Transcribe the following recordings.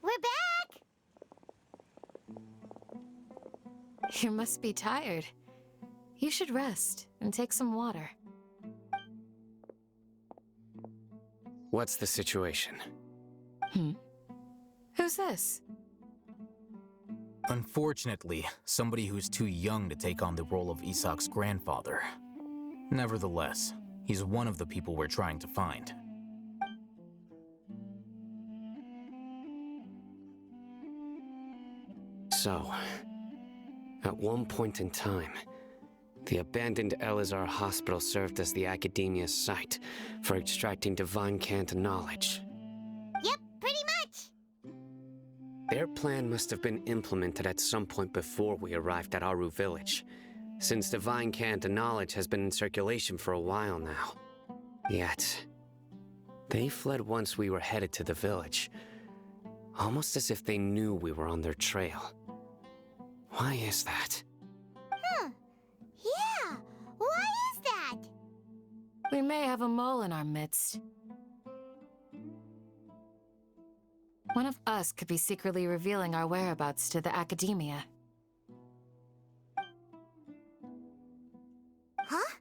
We're back! You must be tired. You should rest and take some water. What's the situation? Who's this? Unfortunately, somebody who's too young to take on the role of Isak's grandfather. Nevertheless, he's one of the people we're trying to find. So, at one point in time, the abandoned Elazar hospital served as the academia's site for extracting divine cant knowledge. Yep, pretty much! Their plan must have been implemented at some point before we arrived at Aru village, since divine cant knowledge has been in circulation for a while now. Yet, they fled once we were headed to the village, almost as if they knew we were on their trail. Why is that? Yeah, why is that? We may have a mole in our midst. One of us could be secretly revealing our whereabouts to the academia. Huh?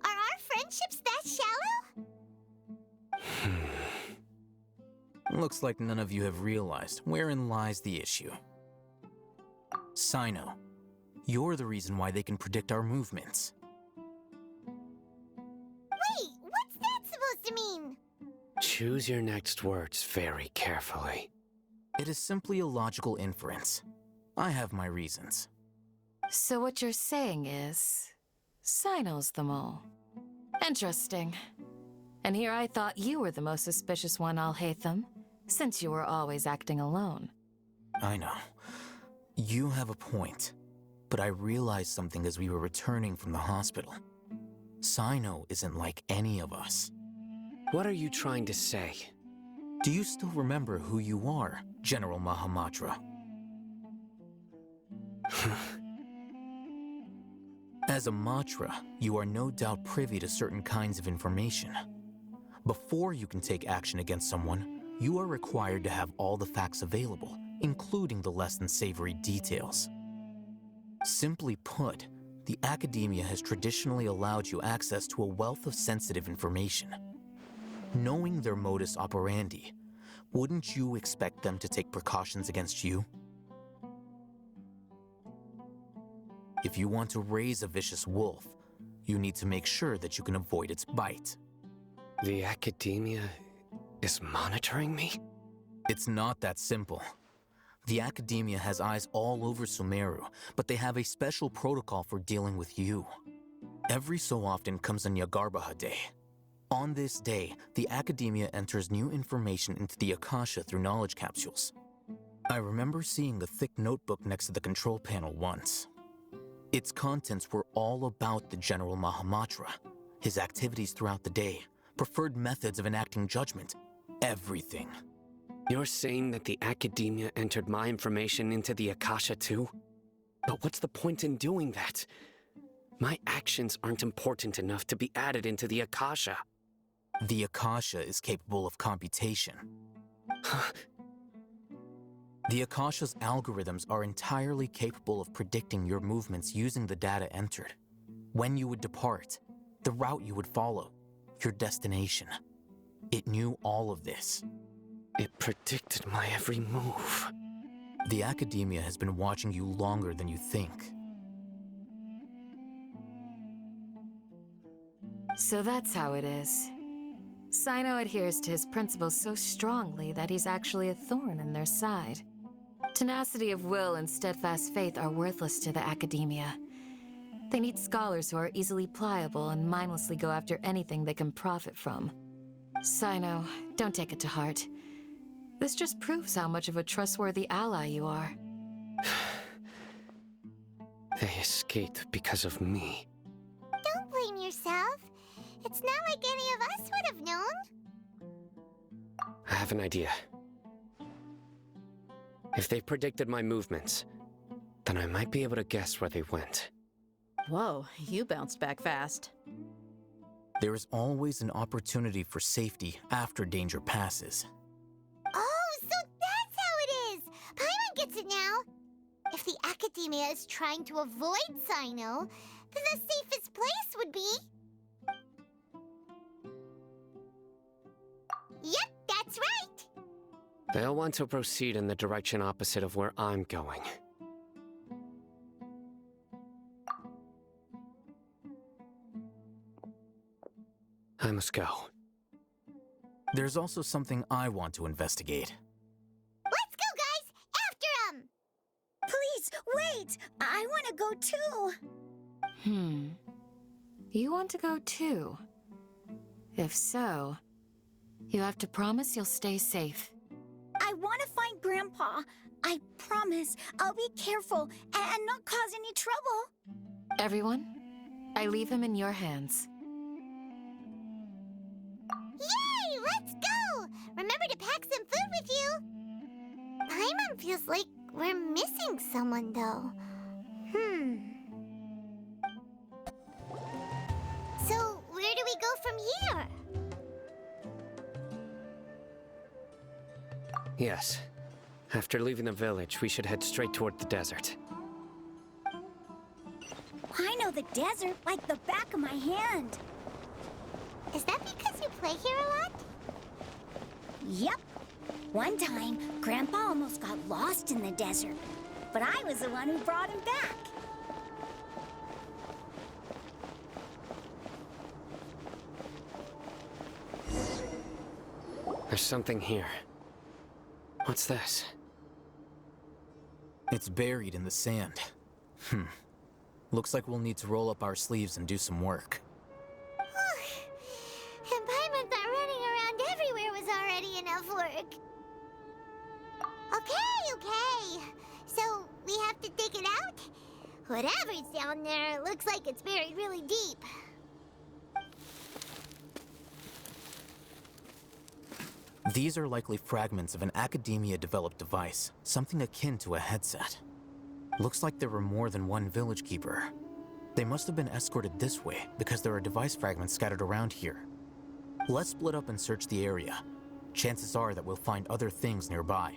Are our friendships that shallow? Looks like none of you have realized wherein lies the issue. Sino, you're the reason why they can predict our movements. Wait, what's that supposed to mean? Choose your next words very carefully. It is simply a logical inference. I have my reasons. So what you're saying is, Sino's the mole. Interesting. And here I thought you were the most suspicious one, Alhaitham, since you were always acting alone. I know. You have a point. But I realized something as we were returning from the hospital. Sino isn't like any of us. What are you trying to say? Do you still remember who you are, General Mahamatra? As a Matra, you are no doubt privy to certain kinds of information. Before you can take action against someone, you are required to have all the facts available, including the less than savory details. Simply put, the academia has traditionally allowed you access to a wealth of sensitive information. Knowing their modus operandi, wouldn't you expect them to take precautions against you? If you want to raise a vicious wolf, you need to make sure that you can avoid its bite. The academia is monitoring me? It's not that simple. The academia has eyes all over Sumeru, but they have a special protocol for dealing with you. Every so often comes a Nyagarbaha Day. On this day, the academia enters new information into the Akasha through knowledge capsules. I remember seeing a thick notebook next to the control panel once. Its contents were all about the General Mahamatra, his activities throughout the day, preferred methods of enacting judgment, everything. You're saying that the academia entered my information into the Akasha too? But what's the point in doing that? My actions aren't important enough to be added into the Akasha. The Akasha is capable of computation. The Akasha's algorithms are entirely capable of predicting your movements using the data entered. When you would depart, the route you would follow, your destination. It knew all of this. It predicted my every move. The academia has been watching you longer than you think. So that's how it is. Sino adheres to his principles so strongly that he's actually a thorn in their side. Tenacity of will and steadfast faith are worthless to the academia. They need scholars who are easily pliable and mindlessly go after anything they can profit from. Sino, don't take it to heart. This just proves how much of a trustworthy ally you are. They escaped because of me. Don't blame yourself. It's not like any of us would have known. I have an idea. If they predicted my movements, then I might be able to guess where they went. Whoa, you bounced back fast. There is always an opportunity for safety after danger passes. Oh, so that's how it Academia is trying to avoid Sino, then the safest place would be... Yep, that's right! They'll want to proceed in the direction opposite of where I'm going. I must go. There's also something I want to investigate. Let's go, guys! After 'em! Please, wait! I want to go too! You want to go too? If so, you have to promise you'll stay safe. I want to find Grandpa. I promise I'll be careful and not cause any trouble. Everyone, I leave him in your hands. Yay! Let's go! Remember to pack some food with you! Paimon feels like we're missing someone, though. So, where do we go from here? Yes. After leaving the village, we should head straight toward the desert. I know the desert like the back of my hand. Is that because you play here a lot? Yep. One time, Grandpa almost got lost in the desert, but I was the one who brought him back. There's something here. What's this? It's buried in the sand. Looks like we'll need to roll up our sleeves and do some work. And Paimon thought running around everywhere was already enough work. Okay. So, we have to dig it out? Whatever's down there, it looks like it's buried really deep. These are likely fragments of an Academia-developed device, something akin to a headset. Looks like there were more than one village keeper. They must have been escorted this way because there are device fragments scattered around here. Let's split up and search the area. Chances are that we'll find other things nearby.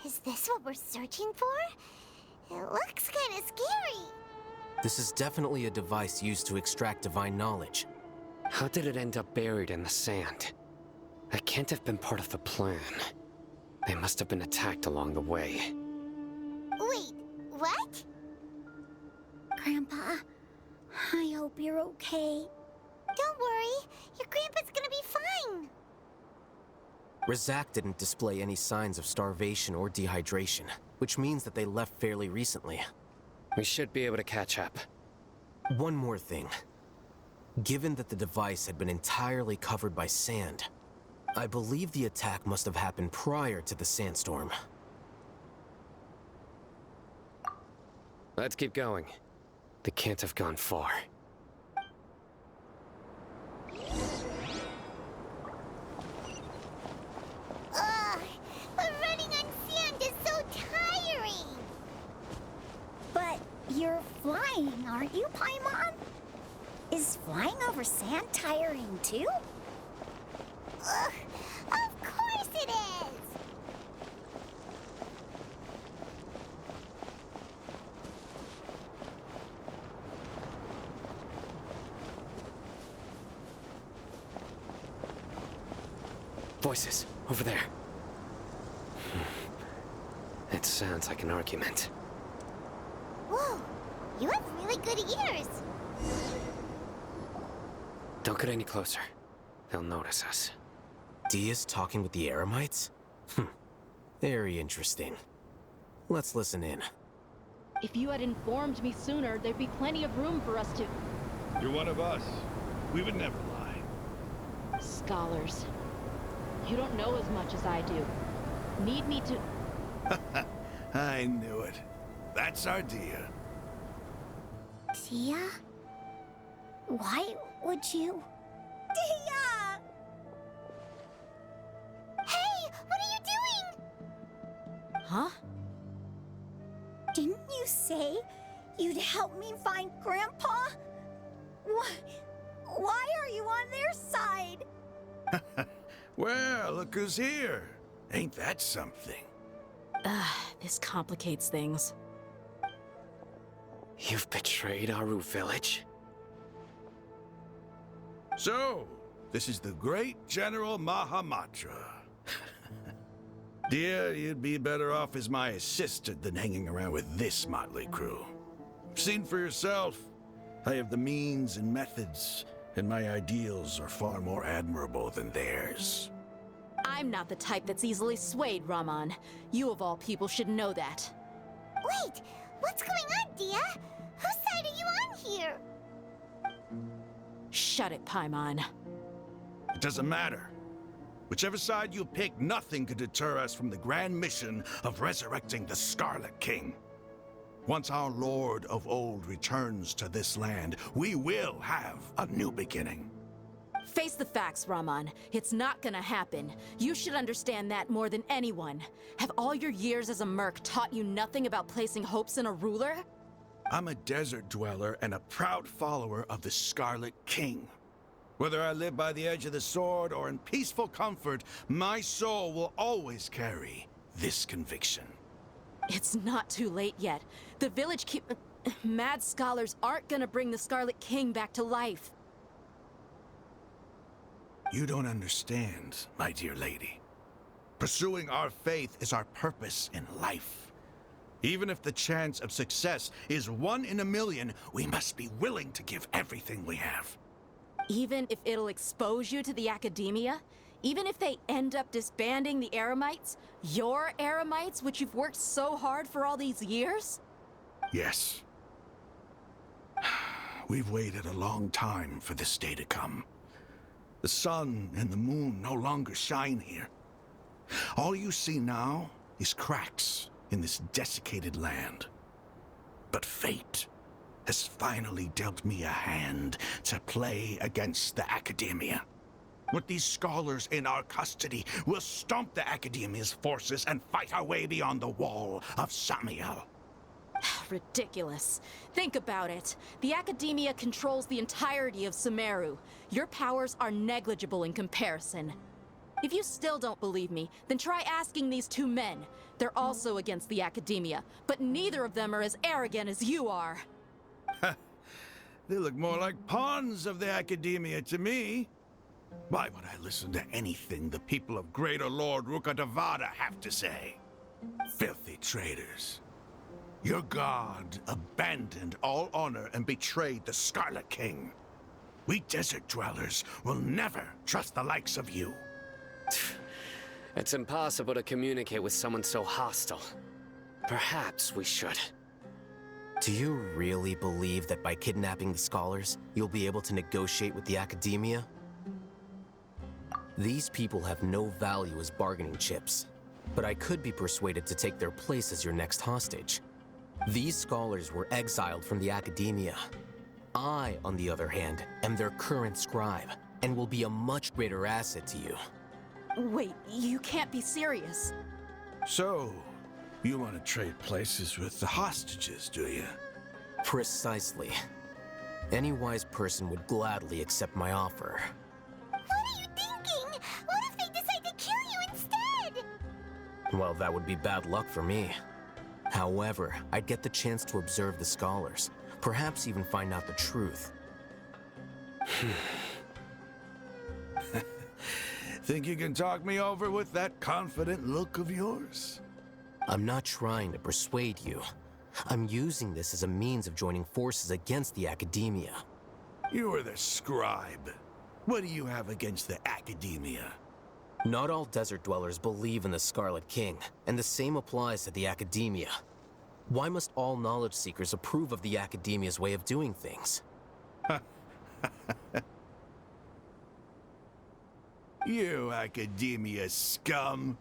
Is this what we're searching for? It looks kind of scary. This is definitely a device used to extract divine knowledge. How did it end up buried in the sand? That can't have been part of the plan. They must have been attacked along the way. Wait, what? Grandpa, I hope you're okay. Don't worry, your grandpa's gonna be fine. Razak didn't display any signs of starvation or dehydration, which means that they left fairly recently. We should be able to catch up. One more thing. Given that the device had been entirely covered by sand, I believe the attack must have happened prior to the sandstorm. Let's keep going. They can't have gone far. Ugh, but running on sand is so tiring. But you're flying, aren't you, Paimon? Is flying over sand tiring too? Ugh, of course it is. Voices, over there. It sounds like an argument. Whoa, you have really good ears. Don't get any closer. They'll notice us. Dia's talking with the Eremites? Very interesting. Let's listen in. If you had informed me sooner, there'd be plenty of room for us to... You're one of us. We would never lie. Scholars. You don't know as much as I do. Need me to... I knew it. That's our Dia. Dia? Why would you? Dia! Hey, what are you doing? Huh? Didn't you say you'd help me find Grandpa? Why are you on their side? Well, look who's here. Ain't that something? This complicates things. You've betrayed Aru Village? So, this is the great General Mahamatra. Dear, you'd be better off as my assistant than hanging around with this motley crew. Seen for yourself. I have the means and methods, and my ideals are far more admirable than theirs. I'm not the type that's easily swayed, Raman. You of all people should know that. Wait, what's going on, Dia? Whose side are you on here? Shut it, Paimon. It doesn't matter. Whichever side you pick, nothing could deter us from the grand mission of resurrecting the Scarlet King. Once our Lord of Old returns to this land, we will have a new beginning. Face the facts, Raman. It's not gonna happen. You should understand that more than anyone. Have all your years as a merc taught you nothing about placing hopes in a ruler? I'm a desert dweller and a proud follower of the Scarlet King. Whether I live by the edge of the sword or in peaceful comfort, my soul will always carry this conviction. It's not too late yet. The village mad scholars aren't gonna bring the Scarlet King back to life. You don't understand, my dear lady. Pursuing our faith is our purpose in life. Even if the chance of success is 1 in a million, we must be willing to give everything we have. Even if it'll expose you to the academia? Even if they end up disbanding the Eremites? Your Eremites, which you've worked so hard for all these years? Yes. We've waited a long time for this day to come. The sun and the moon no longer shine here. All you see now is cracks in this desiccated land. But fate has finally dealt me a hand to play against the academia. With these scholars in our custody, we'll stomp the academia's forces and fight our way beyond the wall of Samiel. Ridiculous. Think about it. The academia controls the entirety of Sumeru. Your powers are negligible in comparison. If you still don't believe me, then try asking these two men. They're also against the academia, but neither of them are as arrogant as you are. They look more like pawns of the academia to me. Why would I listen to anything the people of Greater Lord Rukkhadevata have to say? Filthy traitors. Your god abandoned all honor and betrayed the Scarlet King. We desert dwellers will never trust the likes of you. It's impossible to communicate with someone so hostile. Perhaps we should. Do you really believe that by kidnapping the scholars, you'll be able to negotiate with the academia? These people have no value as bargaining chips, but I could be persuaded to take their place as your next hostage. These scholars were exiled from the academia. I, on the other hand, am their current scribe, and will be a much greater asset to you. Wait, you can't be serious. So, you want to trade places with the hostages, do you? Precisely. Any wise person would gladly accept my offer. What are you thinking? What if they decide to kill you instead? Well, that would be bad luck for me. However, I'd get the chance to observe the scholars, perhaps even find out the truth. Think you can talk me over with that confident look of yours? I'm not trying to persuade you. I'm using this as a means of joining forces against the academia. You are the scribe. What do you have against the academia? Not all desert dwellers believe in the Scarlet King, and the same applies to the academia. Why must all knowledge seekers approve of the academia's way of doing things? You academia scum.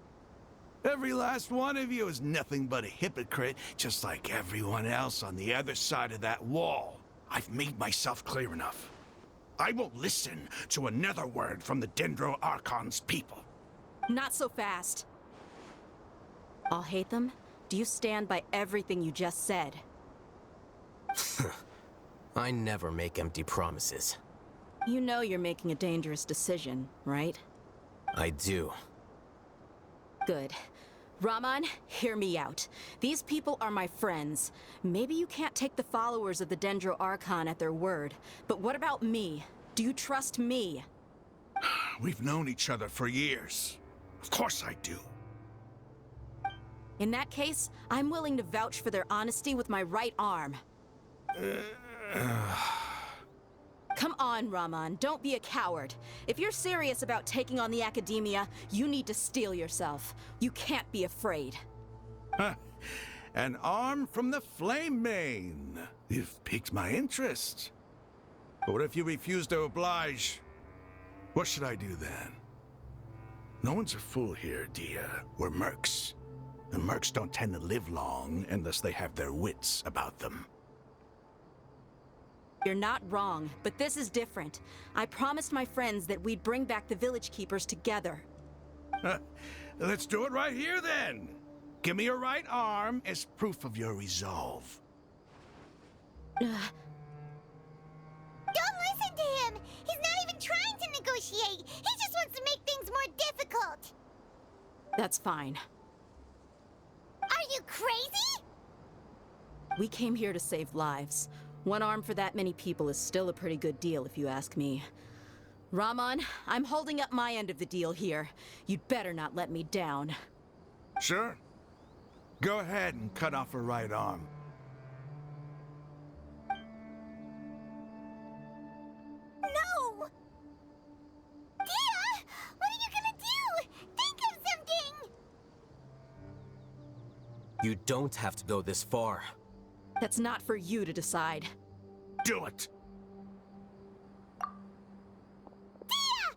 Every last one of you is nothing but a hypocrite, just like everyone else on the other side of that wall. I've made myself clear enough. I won't listen to another word from the Dendro Archon's people. Not so fast. I'll hate them. Do you stand by everything you just said? I never make empty promises. You know you're making a dangerous decision, right? I do. Good. Raman, hear me out. These people are my friends. Maybe you can't take the followers of the Dendro Archon at their word, but what about me? Do you trust me? We've known each other for years. Of course I do. In that case, I'm willing to vouch for their honesty with my right arm. Come on, Raman, don't be a coward. If you're serious about taking on the Academia, you need to steel yourself. You can't be afraid. An arm from the Flame Mane. You've piqued my interest. But what if you refuse to oblige? What should I do then? No one's a fool here, Dia. We're mercs. And mercs don't tend to live long unless they have their wits about them. You're not wrong, but this is different. I promised my friends that we'd bring back the village keepers together. Let's do it right here then. Give me your right arm as proof of your resolve. Don't listen to him! He's not even trying to negotiate! He just wants to make things more difficult! That's fine. Are you crazy? We came here to save lives. One arm for that many people is still a pretty good deal, if you ask me. Raman, I'm holding up my end of the deal here. You'd better not let me down. Sure. Go ahead and cut off her right arm. No! Dia! What are you gonna do? Think of something! You don't have to go this far. That's not for you to decide. Do it! Dia!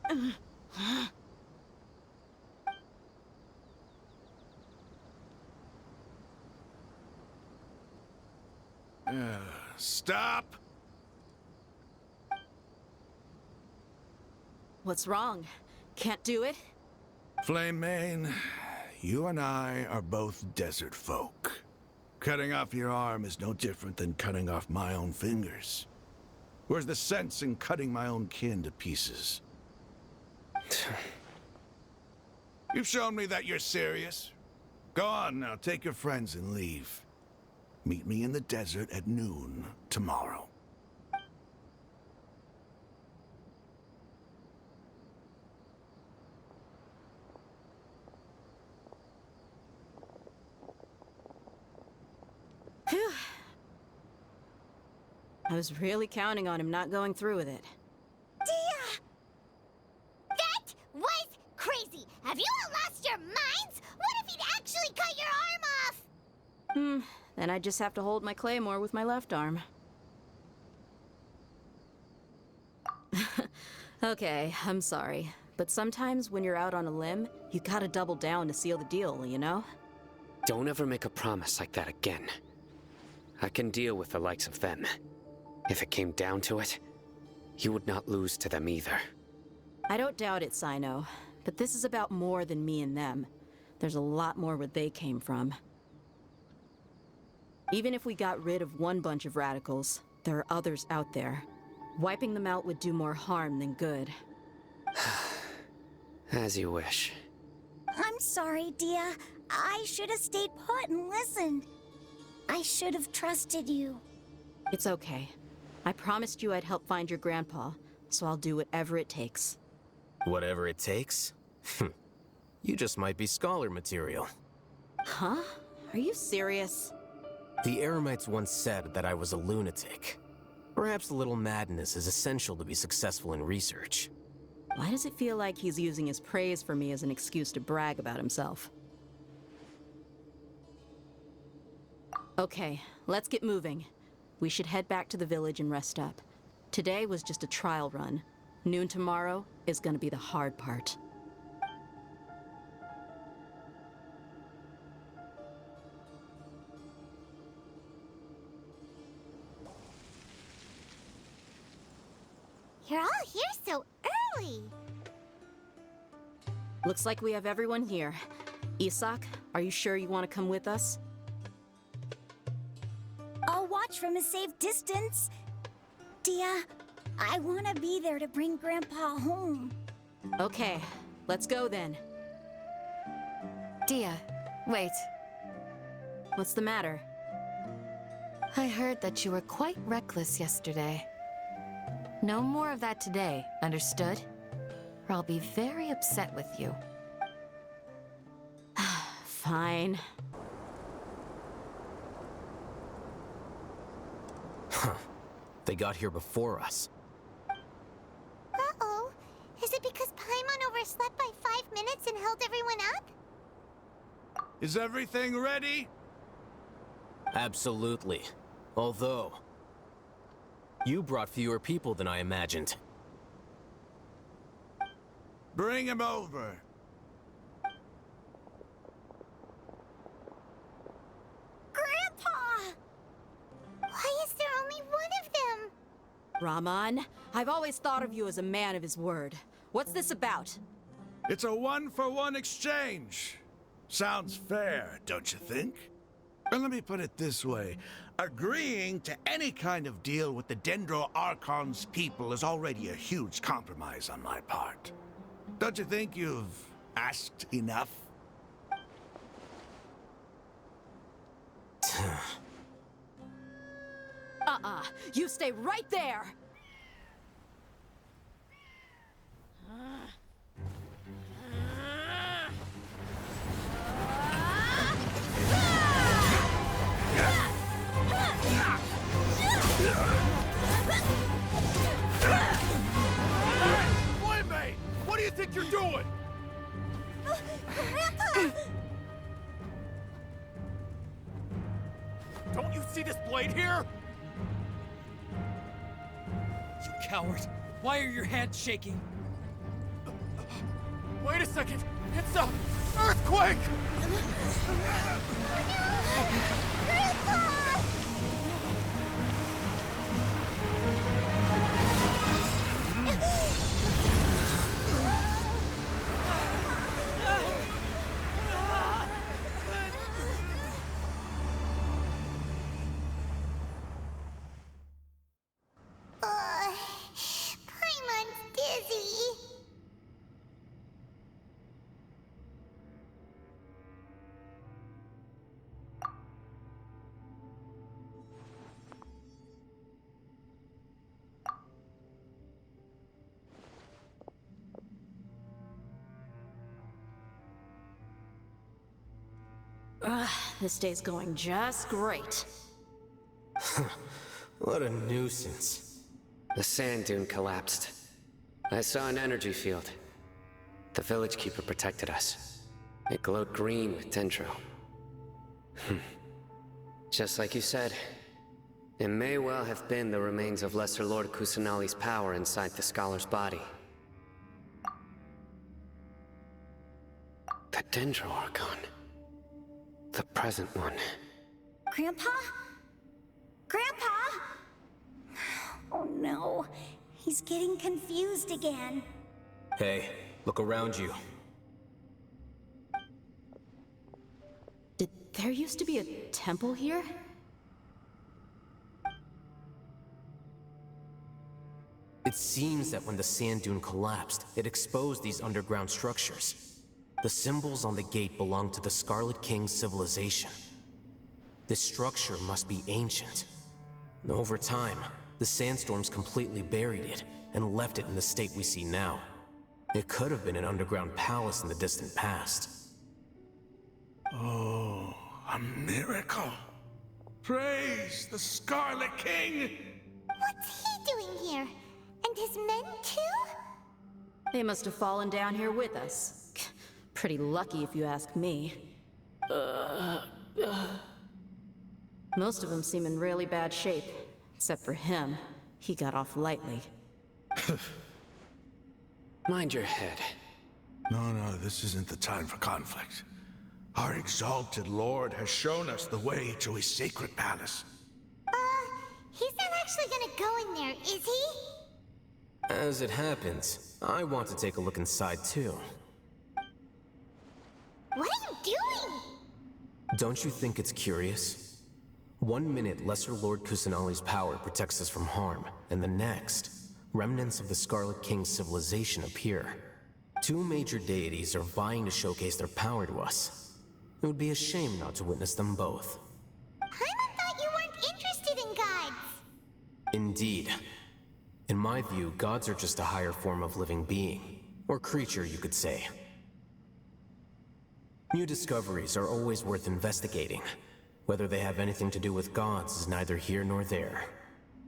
Run! Stop! What's wrong? Can't do it? Flame Mane, you and I are both desert folk. Cutting off your arm is no different than cutting off my own fingers. Where's the sense in cutting my own kin to pieces? You've shown me that you're serious. Go on now, take your friends and leave. Meet me in the desert at noon tomorrow. Phew. I was really counting on him not going through with it. Dia! That was crazy! Have you all lost your minds? What if he'd actually cut your arm off? Then I just have to hold my claymore with my left arm. Okay, I'm sorry. But sometimes when you're out on a limb, you gotta double down to seal the deal, you know? Don't ever make a promise like that again. I can deal with the likes of them. If it came down to it, you would not lose to them either. I don't doubt it, Sino. But this is about more than me and them. There's a lot more where they came from. Even if we got rid of one bunch of radicals, there are others out there. Wiping them out would do more harm than good. As you wish. I'm sorry, Dia. I should have stayed put and listened. I should have trusted you. It's okay. I promised you I'd help find your grandpa, so I'll do whatever it takes. Whatever it takes? You just might be scholar material. Huh? Are you serious? The Eremites once said that I was a lunatic. Perhaps a little madness is essential to be successful in research. Why does it feel like he's using his praise for me as an excuse to brag about himself? Okay, let's get moving. We should head back to the village and rest up. Today was just a trial run. Noon tomorrow is gonna be the hard part. You're all here so early. Looks like we have everyone here. Isak, are you sure you want to come with us? watch from a safe distance. Dia, I want to be there to bring Grandpa home. Okay, let's go then. Dia, wait. What's the matter? I heard that you were quite reckless yesterday. No more of that today, understood? Or I'll be very upset with you. Fine. They got here before us. Uh-oh. Is it because Paimon overslept by 5 minutes and held everyone up? Is everything ready? Absolutely. Although, you brought fewer people than I imagined. Bring him over. Grandpa! Why is there only one of them? Rahman, I've always thought of you as a man of his word. What's this about? It's a one-for-one exchange. Sounds fair, don't you think? And let me put it this way. Agreeing to any kind of deal with the Dendro Archon's people is already a huge compromise on my part. Don't you think you've asked enough? You stay right there! Playmate! What do you think you're doing? Don't you see this blade here? You coward! Why are your hands shaking? Wait a second! It's a earthquake! Paimon's dizzy. This day's going just great. What a nuisance. The sand dune collapsed. I saw an energy field. The village keeper protected us. It glowed green with dendro. Just like you said, it may well have been the remains of Lesser Lord Kusanali's power inside the scholar's body. The Dendro Archon. The present one. Grandpa? Grandpa? Oh no, he's getting confused again. Hey, look around you. Did there used to be a temple here? It seems that when the sand dune collapsed, it exposed these underground structures. The symbols on the gate belong to the Scarlet King's civilization. This structure must be ancient. Over time, the sandstorms completely buried it and left it in the state we see now. It could have been an underground palace in the distant past. Oh, a miracle. Praise the Scarlet King! What's he doing here? And his men too? They must have fallen down here with us. Pretty lucky if you ask me. Most of them seem in really bad shape. Except for him. He got off lightly. Mind your head. No, this isn't the time for conflict. Our exalted lord has shown us the way to his sacred palace. He's not actually gonna go in there, is he? As it happens, I want to take a look inside too. What are you doing? Don't you think it's curious? 1 minute, Lesser Lord Kusanali's power protects us from harm, and the next, remnants of the Scarlet King's civilization appear. Two major deities are vying to showcase their power to us. It would be a shame not to witness them both. Paimon thought you weren't interested in gods. Indeed. In my view, gods are just a higher form of living being, or creature, you could say. New discoveries are always worth investigating. Whether they have anything to do with gods is neither here nor there.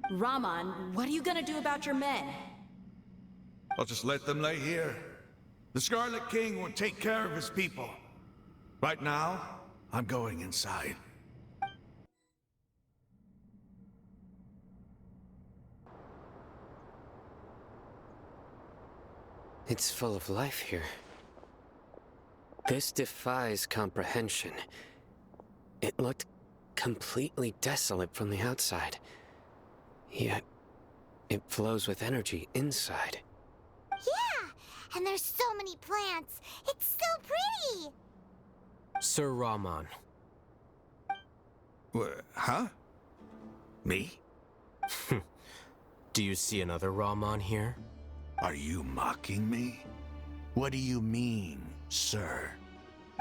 Raman, what are you gonna do about your men? I'll just let them lay here. The Scarlet King will take care of his people. Right now, I'm going inside. It's full of life here. This defies comprehension. It looked completely desolate from the outside. Yet, it flows with energy inside. Yeah, and there's so many plants. It's so pretty. Sir Raman. Huh? Me? Do you see another Raman here? Are you mocking me? What do you mean, sir?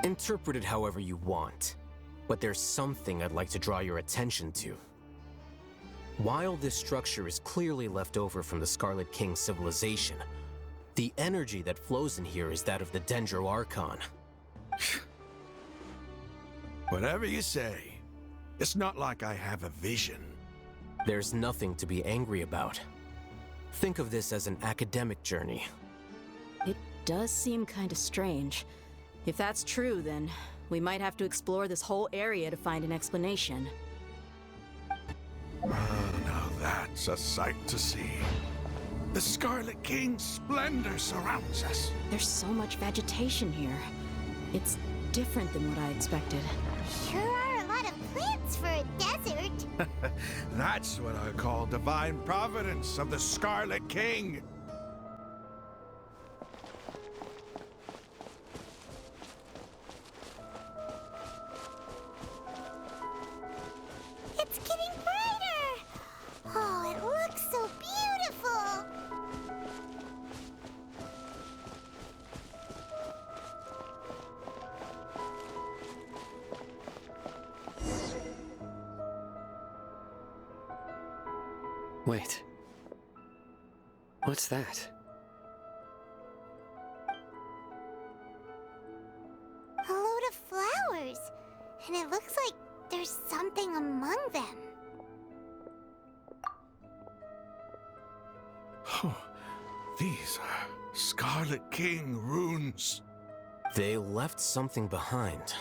Interpret it however you want. But there's something I'd like to draw your attention to. While this structure is clearly left over from the Scarlet King's civilization, the energy that flows in here is that of the Dendro Archon. Whatever you say. It's not like I have a vision. There's nothing to be angry about. Think of this as an academic journey. It does seem kind of strange. If that's true, then we might have to explore this whole area to find an explanation. Oh, now that's a sight to see. The Scarlet King's splendor surrounds us. There's so much vegetation here. It's different than what I expected. Sure are a lot of plants for a desert. That's what I call divine providence of the Scarlet King. It's getting brighter. Oh, it looks so beautiful. Wait. What's that? A load of flowers. And it looks like there's something among them. Oh, these are Scarlet King runes. They left something behind.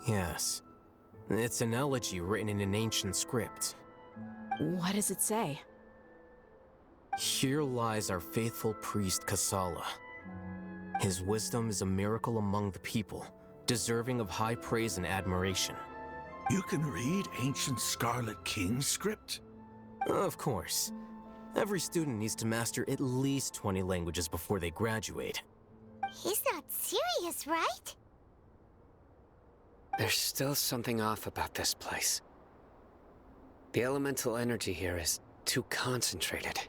Yes. It's an elegy written in an ancient script. What does it say? Here lies our faithful priest Kasala. His wisdom is a miracle among the people, deserving of high praise and admiration. You can read ancient Scarlet King script? Of course. Every student needs to master at least 20 languages before they graduate. He's not serious, right? There's still something off about this place. The elemental energy here is too concentrated.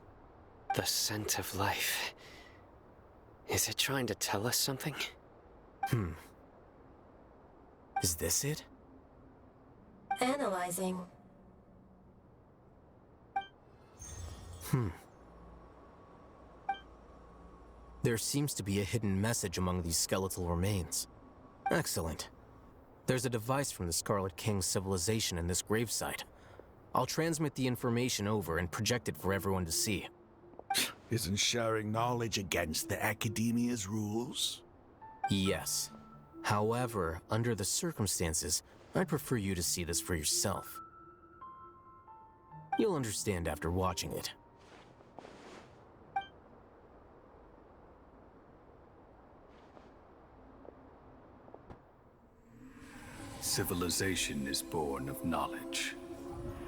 The scent of life. Is it trying to tell us something? Is this it? Analyzing. There seems to be a hidden message among these skeletal remains. Excellent. There's a device from the Scarlet King's civilization in this gravesite. I'll transmit the information over and project it for everyone to see. Isn't sharing knowledge against the Academia's rules? Yes. However, under the circumstances, I'd prefer you to see this for yourself. You'll understand after watching it. Civilization is born of knowledge,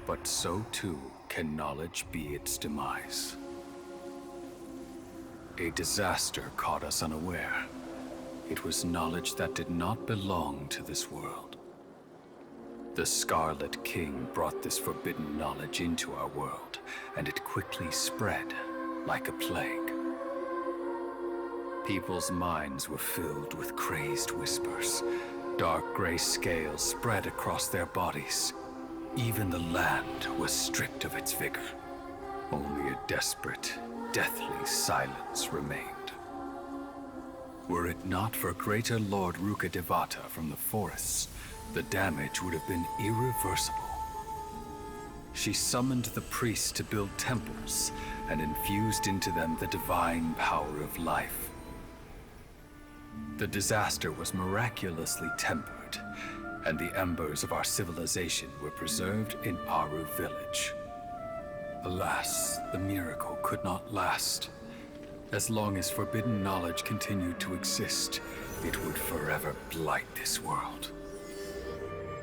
but so too can knowledge be its demise. A disaster caught us unaware. It was knowledge that did not belong to this world. The Scarlet King brought this forbidden knowledge into our world, and it quickly spread like a plague. People's minds were filled with crazed whispers. Dark gray scales spread across their bodies. Even the land was stripped of its vigor. Only a desperate, deathly silence remained. Were it not for greater Lord Rukkhadevata from the forests, the damage would have been irreversible. She summoned the priests to build temples and infused into them the divine power of life. The disaster was miraculously tempered, and the embers of our civilization were preserved in Aru village. Alas, the miracle could not last. As long as forbidden knowledge continued to exist, it would forever blight this world.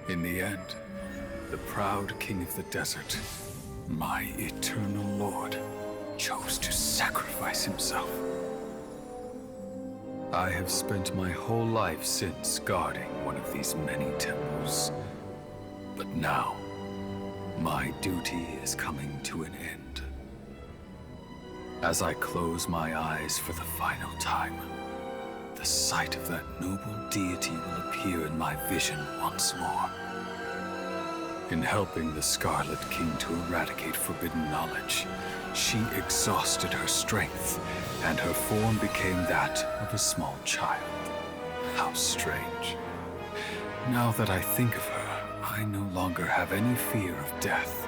In the end, the proud king of the desert, my eternal lord, chose to sacrifice himself. I have spent my whole life since guarding one of these many temples. But now, my duty is coming to an end. As I close my eyes for the final time, the sight of that noble deity will appear in my vision once more. In helping the Scarlet King to eradicate forbidden knowledge, she exhausted her strength, and her form became that of a small child. How strange. Now that I think of her, I no longer have any fear of death,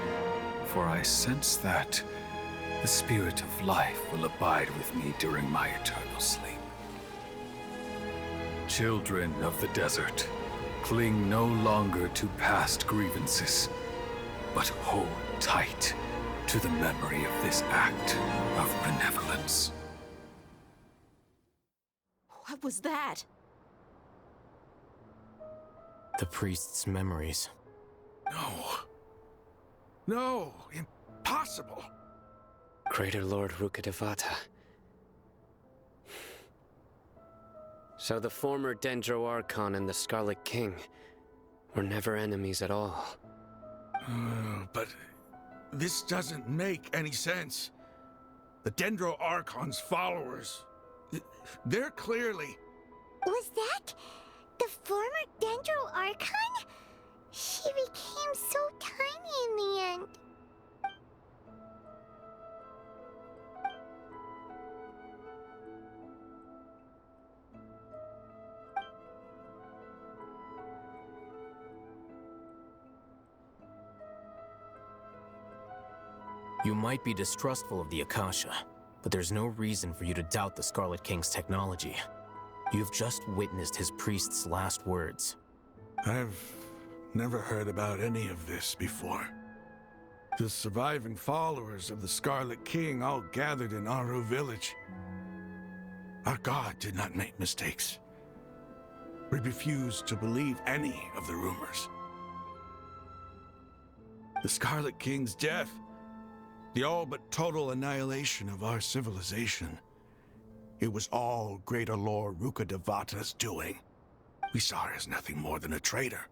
for I sense that the spirit of life will abide with me during my eternal sleep. Children of the desert, cling no longer to past grievances, but hold tight to the memory of this act of benevolence. What was that? The priest's memories. No. No, impossible. Greater Lord Rukkhadevata. So the former Dendro Archon and the Scarlet King were never enemies at all. But this doesn't make any sense. The Dendro Archon's followers, they're clearly... Was that the former Dendro Archon? She became so tiny in the end. You might be distrustful of the Akasha, but there's no reason for you to doubt the Scarlet King's technology. You've just witnessed his priest's last words. I've never heard about any of this before. The surviving followers of the Scarlet King all gathered in Aru village. Our god did not make mistakes. We refused to believe any of the rumors. The Scarlet King's death, the all but total annihilation of our civilization, it was all Greater Lord Rukkhadevata's doing. We saw her as nothing more than a traitor,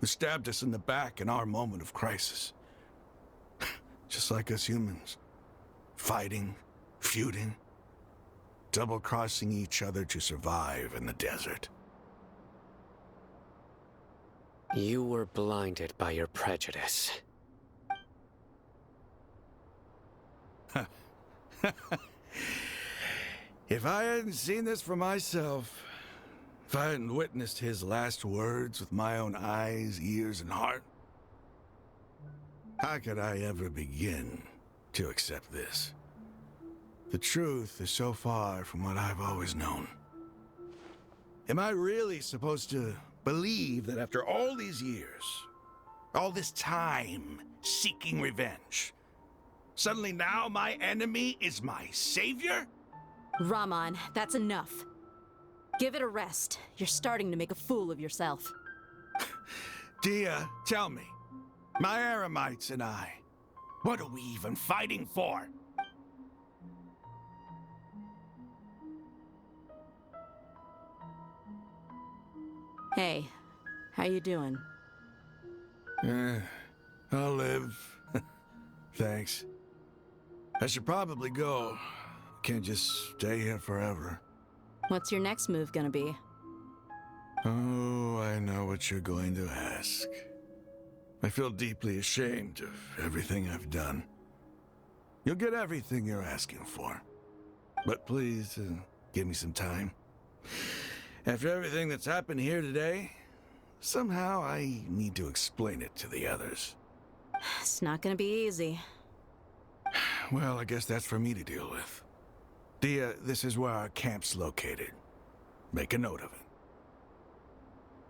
who stabbed us in the back in our moment of crisis. Just like us humans. Fighting, feuding, double-crossing each other to survive in the desert. You were blinded by your prejudice. If I hadn't seen this for myself, if I hadn't witnessed his last words with my own eyes, ears, and heart, how could I ever begin to accept this? The truth is so far from what I've always known. Am I really supposed to believe that after all these years, all this time seeking revenge, suddenly now my enemy is my savior? Raman, that's enough. Give it a rest. You're starting to make a fool of yourself. Dia, tell me, my Aramites and I, what are we even fighting for? Hey, how you doing? I'll live. Thanks. I should probably go. Can't just stay here forever. What's your next move gonna be? Oh, I know what you're going to ask. I feel deeply ashamed of everything I've done. You'll get everything you're asking for. But please, give me some time. After everything that's happened here today, somehow I need to explain it to the others. It's not gonna be easy. Well, I guess that's for me to deal with. This is where our camp's located. Make a note of it.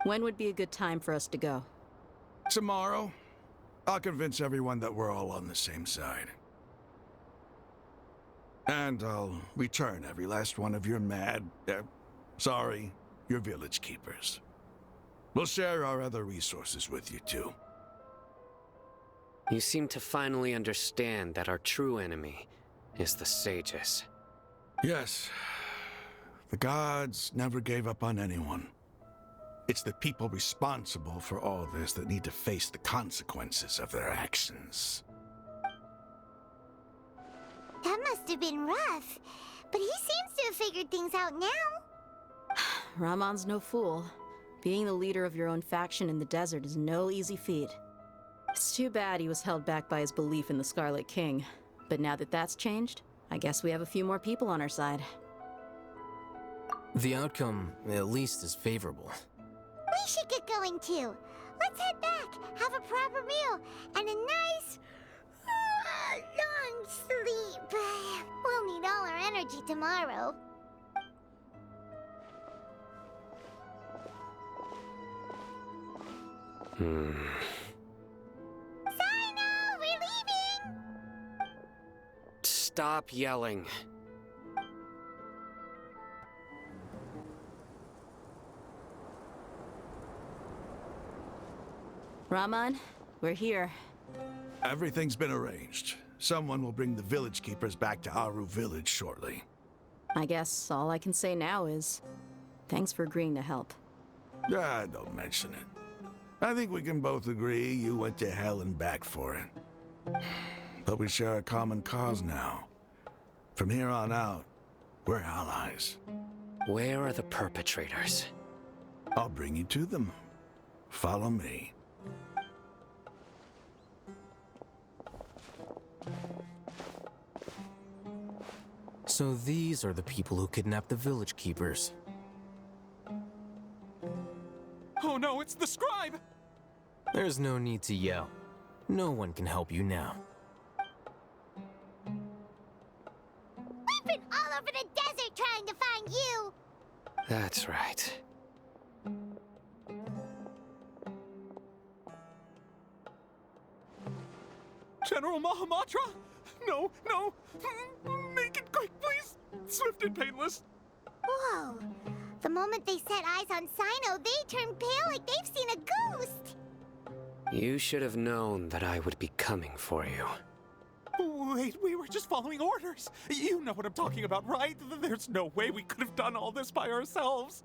When would be a good time for us to go? Tomorrow, I'll convince everyone that we're all on the same side. And I'll return every last one of your your village keepers. We'll share our other resources with you too. You seem to finally understand that our true enemy is the sages. Yes. The gods never gave up on anyone. It's the people responsible for all this that need to face the consequences of their actions. That must have been rough, but he seems to have figured things out now. Ramon's no fool. Being the leader of your own faction in the desert is no easy feat. It's too bad he was held back by his belief in the Scarlet King. But now that that's changed, I guess we have a few more people on our side. The outcome, at least, is favorable. We should get going too. Let's head back, have a proper meal, and a nice, long sleep. We'll need all our energy tomorrow. Sino, we're leaving! Stop yelling. Ramon, we're here. Everything's been arranged. Someone will bring the village keepers back to Aru village shortly. I guess all I can say now is, thanks for agreeing to help. Don't mention it. I think we can both agree you went to hell and back for it. But we share a common cause now. From here on out, we're allies. Where are the perpetrators? I'll bring you to them. Follow me. So these are the people who kidnapped the village keepers. Oh no, it's the scribe! There's no need to yell. No one can help you now. We've been all over the desert trying to find you! That's right. General Mahamatra? No, no! Make it quick, please! Swift and painless! Whoa. The moment they set eyes on Sino, they turned pale like they've seen a ghost! You should have known that I would be coming for you. Wait, we were just following orders. You know what I'm talking about, right? There's no way we could have done all this by ourselves.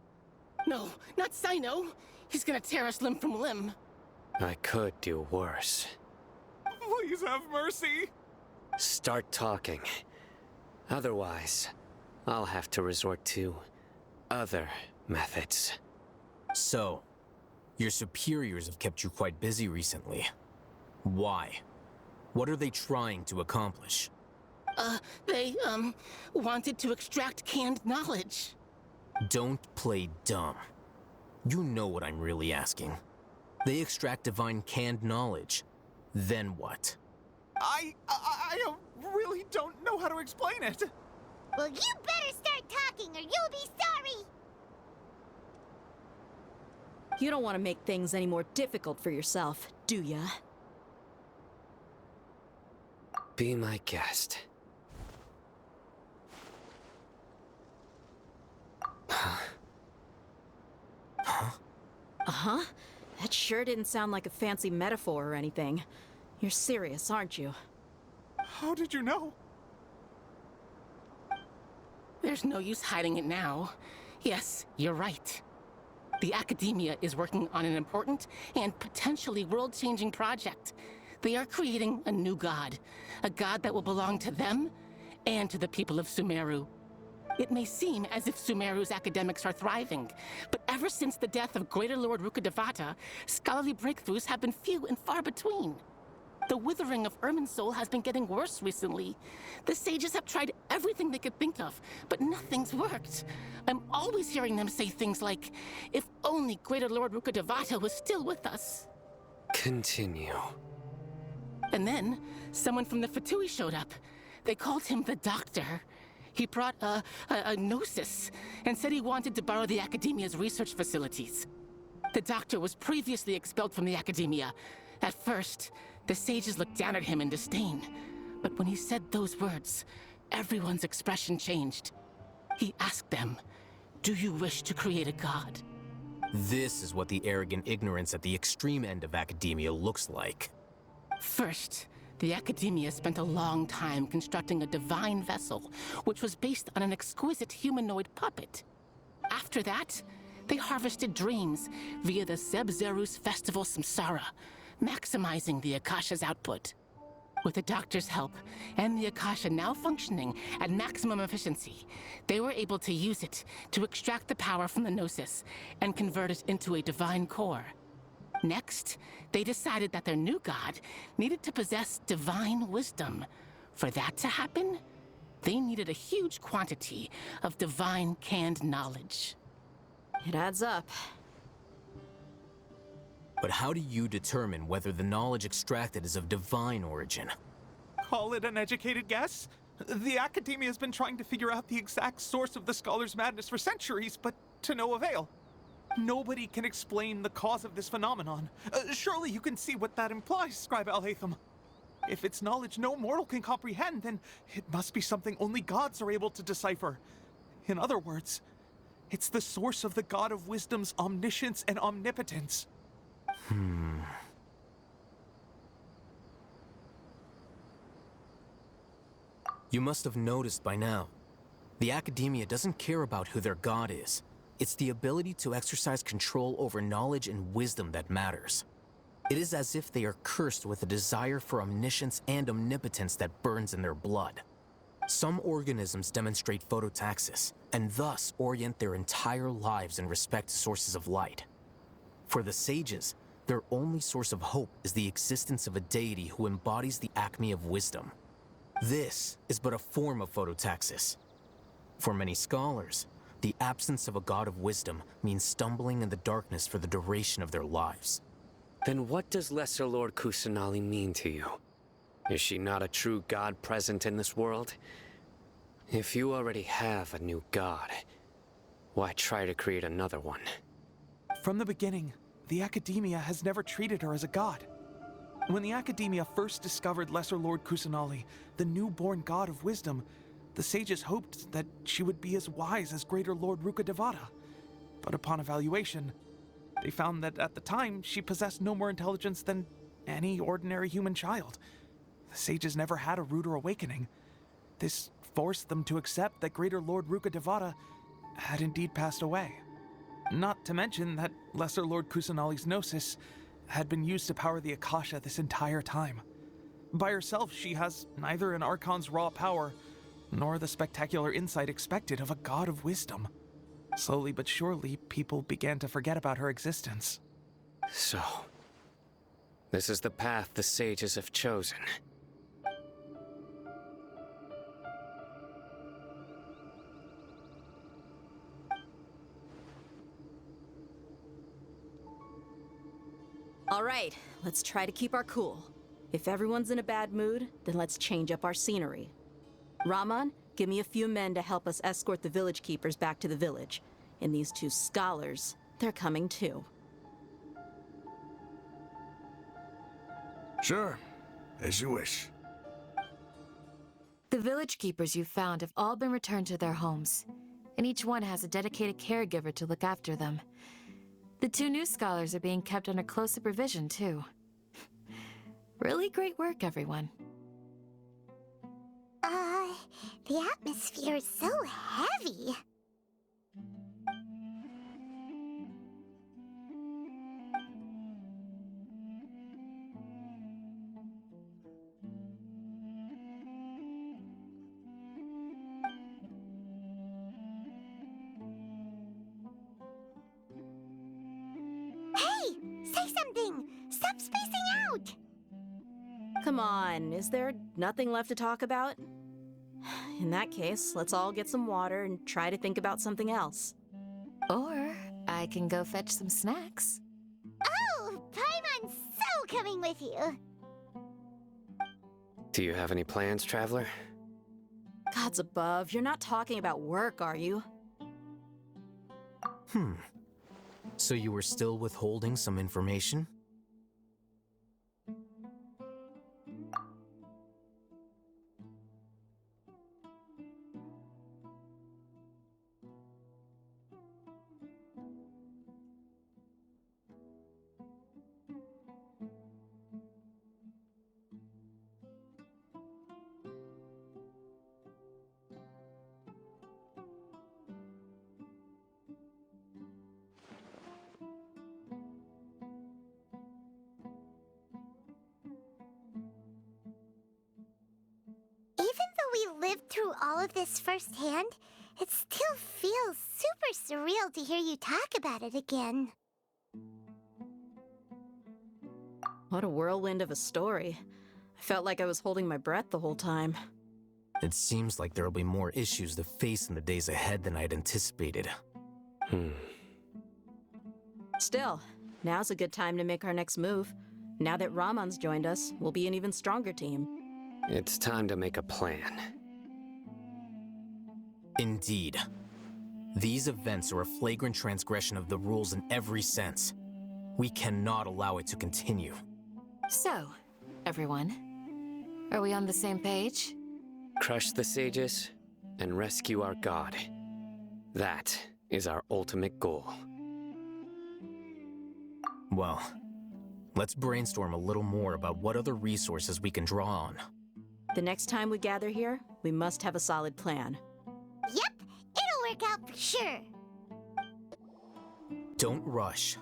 No, not Sino. He's gonna tear us limb from limb. I could do worse. Please have mercy. Start talking. Otherwise, I'll have to resort to other methods. So, your superiors have kept you quite busy recently. Why? What are they trying to accomplish? They wanted to extract canned knowledge. Don't play dumb. You know what I'm really asking. They extract divine canned knowledge. Then what? I really don't know how to explain it. Well, you better start talking or you'll be sorry! You don't want to make things any more difficult for yourself, do ya? Be my guest. Uh-huh. That sure didn't sound like a fancy metaphor or anything. You're serious, aren't you? How did you know? There's no use hiding it now. Yes, you're right. The Academia is working on an important and potentially world-changing project. They are creating a new god, a god that will belong to them and to the people of Sumeru. It may seem as if Sumeru's academics are thriving, but ever since the death of Greater Lord Rukkhadevata, scholarly breakthroughs have been few and far between. The withering of Irminsul has been getting worse recently. The sages have tried everything they could think of, but nothing's worked. I'm always hearing them say things like, if only Greater Lord Rukkhadevata was still with us. Continue. And then, someone from the Fatui showed up. They called him the Doctor. He brought a gnosis and said he wanted to borrow the Academia's research facilities. The Doctor was previously expelled from the Academia. At first, the sages looked down at him in disdain. But when he said those words, everyone's expression changed. He asked them, "Do you wish to create a god?" This is what the arrogant ignorance at the extreme end of academia looks like. First, the Academia spent a long time constructing a divine vessel, which was based on an exquisite humanoid puppet. After that, they harvested dreams via the Zeb-Zerus Festival Samsara, maximizing the Akasha's output. With the Doctor's help, and the Akasha now functioning at maximum efficiency, they were able to use it to extract the power from the Gnosis and convert it into a divine core. Next, they decided that their new god needed to possess divine wisdom. For that to happen, they needed a huge quantity of divine canned knowledge. It adds up. But how do you determine whether the knowledge extracted is of divine origin? Call it an educated guess? The Academia has been trying to figure out the exact source of the Scholar's madness for centuries, but to no avail. Nobody can explain the cause of this phenomenon. Surely you can see what that implies, Scribe Alhaitham. If it's knowledge no mortal can comprehend, then it must be something only gods are able to decipher. In other words, it's the source of the God of Wisdom's omniscience and omnipotence. You must have noticed by now. The Academia doesn't care about who their god is. It's the ability to exercise control over knowledge and wisdom that matters. It is as if they are cursed with a desire for omniscience and omnipotence that burns in their blood. Some organisms demonstrate phototaxis, and thus orient their entire lives in respect to sources of light. For the sages, their only source of hope is the existence of a deity who embodies the acme of wisdom. This is but a form of phototaxis. For many scholars, the absence of a god of wisdom means stumbling in the darkness for the duration of their lives. Then what does Lesser Lord Kusanali mean to you? Is she not a true god present in this world? If you already have a new god, why try to create another one? From the beginning, the Academia has never treated her as a god. When the Academia first discovered Lesser Lord Kusanali, the newborn god of wisdom, the sages hoped that she would be as wise as Greater Lord Rukkhadevata. But upon evaluation, they found that at the time, she possessed no more intelligence than any ordinary human child. The sages never had a ruder awakening. This forced them to accept that Greater Lord Rukkhadevata had indeed passed away. Not to mention that Lesser Lord Kusanali's Gnosis had been used to power the Akasha this entire time. By herself, she has neither an Archon's raw power, nor the spectacular insight expected of a god of wisdom. Slowly but surely, people began to forget about her existence. So, this is the path the sages have chosen. All right, let's try to keep our cool. If everyone's in a bad mood, then let's change up our scenery. Raman, give me a few men to help us escort the village keepers back to the village. And these two scholars, they're coming too. Sure, as you wish. The village keepers you found have all been returned to their homes, and each one has a dedicated caregiver to look after them. The two new scholars are being kept under close supervision, too. Really great work, everyone. The atmosphere is so heavy. say something! Stop spacing out! Come on, is there nothing left to talk about? In that case, let's all get some water and try to think about something else. Or I can go fetch some snacks. Oh, Paimon's so coming with you! Do you have any plans, Traveler? Gods above, you're not talking about work, are you? So you were still withholding some information? Even though we lived through all of this firsthand, it still feels super surreal to hear you talk about it again. What a whirlwind of a story. I felt like I was holding my breath the whole time. It seems like there'll be more issues to face in the days ahead than I'd anticipated. Still, now's a good time to make our next move. Now that Ramon's joined us, we'll be an even stronger team. It's time to make a plan. Indeed. These events are a flagrant transgression of the rules in every sense. We cannot allow it to continue. So, everyone, are we on the same page? Crush the sages and rescue our god. That is our ultimate goal. Well, let's brainstorm a little more about what other resources we can draw on. The next time we gather here, we must have a solid plan. Yep, it'll work out for sure. Don't rush.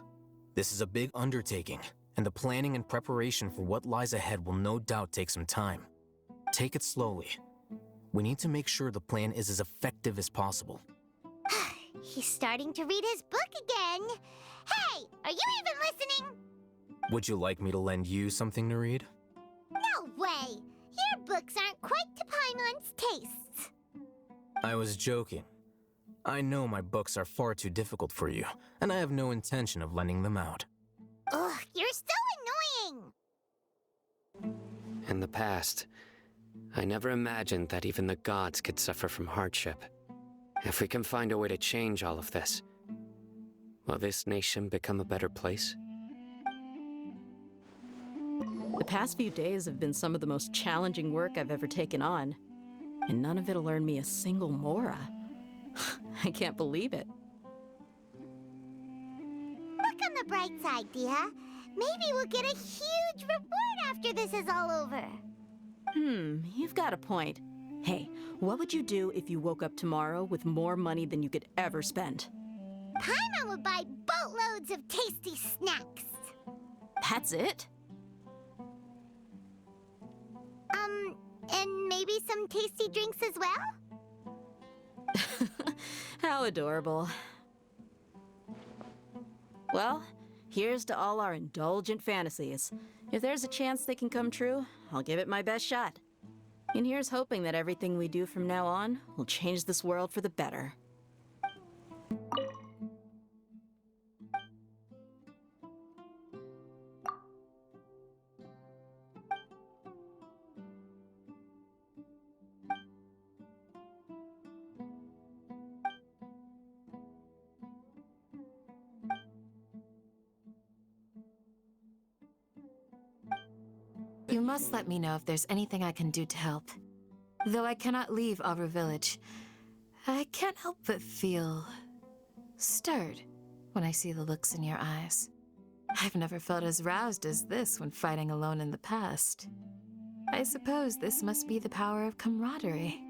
This is a big undertaking, and the planning and preparation for what lies ahead will no doubt take some time. Take it slowly. We need to make sure the plan is as effective as possible. He's starting to read his book again. Hey, are you even listening? Would you like me to lend you something to read? No way! Your books aren't quite to Paimon's tastes. I was joking. I know my books are far too difficult for you, and I have no intention of lending them out. Ugh, you're so annoying! In the past, I never imagined that even the gods could suffer from hardship. If we can find a way to change all of this, will this nation become a better place? The past few days have been some of the most challenging work I've ever taken on, and none of it'll earn me a single mora. I can't believe it. Look on the bright side, Dia. Maybe we'll get a huge reward after this is all over. You've got a point. Hey, what would you do if you woke up tomorrow with more money than you could ever spend? Paimon would buy boatloads of tasty snacks. That's it? And maybe some tasty drinks as well? How adorable. Well, here's to all our indulgent fantasies. If there's a chance they can come true, I'll give it my best shot. And here's hoping that everything we do from now on will change this world for the better. You must let me know if there's anything I can do to help. Though I cannot leave Aru Village, I can't help but feel stirred when I see the looks in your eyes. I've never felt as roused as this when fighting alone in the past. I suppose this must be the power of camaraderie.